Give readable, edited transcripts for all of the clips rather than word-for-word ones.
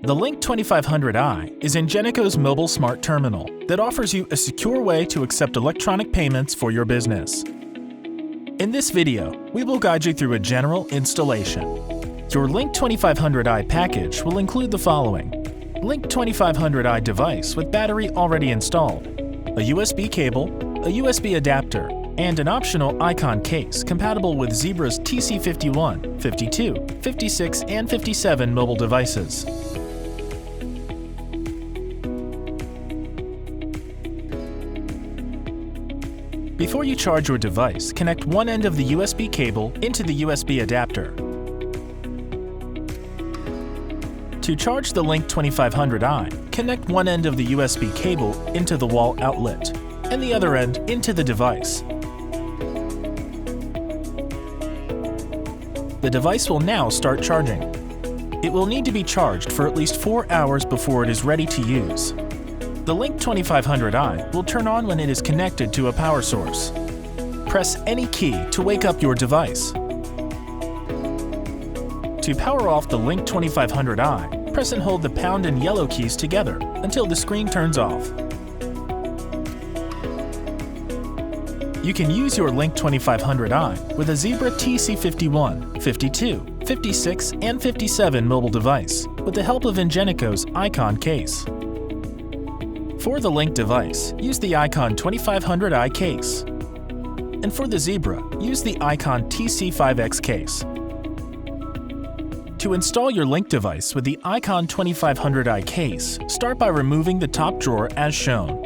The Link 2500i is Ingenico's mobile smart terminal that offers you a secure way to accept electronic payments for your business. In this video, we will guide you through a general installation. Your Link 2500i package will include the following: Link 2500i device with battery already installed, a USB cable, a USB adapter, and an optional icon case compatible with Zebra's TC51, 52, 56, and 57 mobile devices. Before you charge your device, connect one end of the USB cable into the USB adapter. To charge the Link 2500i, connect one end of the USB cable into the wall outlet and the other end into the device. The device will now start charging. It will need to be charged for at least 4 hours before it is ready to use. The Link 2500i will turn on when it is connected to a power source. Press any key to wake up your device. To power off the Link 2500i, press and hold the pound and yellow keys together until the screen turns off. You can use your Link 2500i with a Zebra TC51, 52, 56, and 57 mobile device with the help of Ingenico's icon case. For the Link device, use the Icon 2500i case. And for the Zebra, use the Icon TC5X case. To install your Link device with the Icon 2500i case, start by removing the top drawer as shown.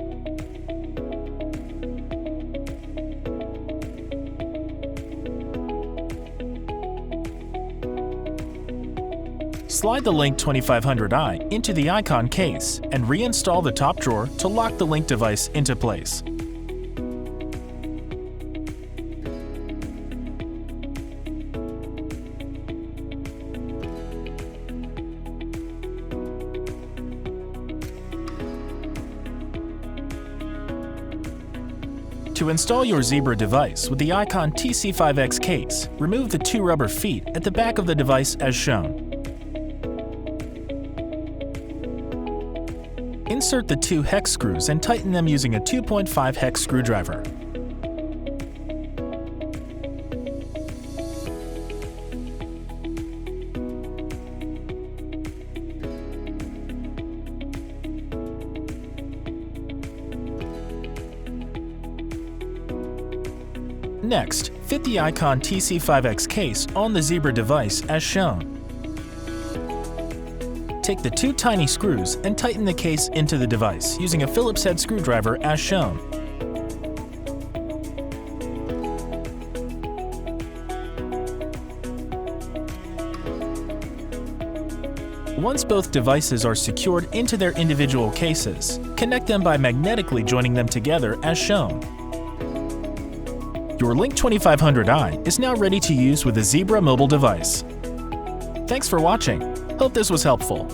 Slide the Link 2500i into the icon case and reinstall the top drawer to lock the Link device into place. To install your Zebra device with the Icon TC5X case, remove the two rubber feet at the back of the device as shown. Insert the two hex screws and tighten them using a 2.5 hex screwdriver. Next, fit the Icon TC5X case on the Zebra device as shown. Take the two tiny screws and tighten the case into the device using a Phillips head screwdriver as shown. Once both devices are secured into their individual cases, connect them by magnetically joining them together as shown. Your Link 2500i is now ready to use with a Zebra mobile device. Thanks for watching. Hope this was helpful.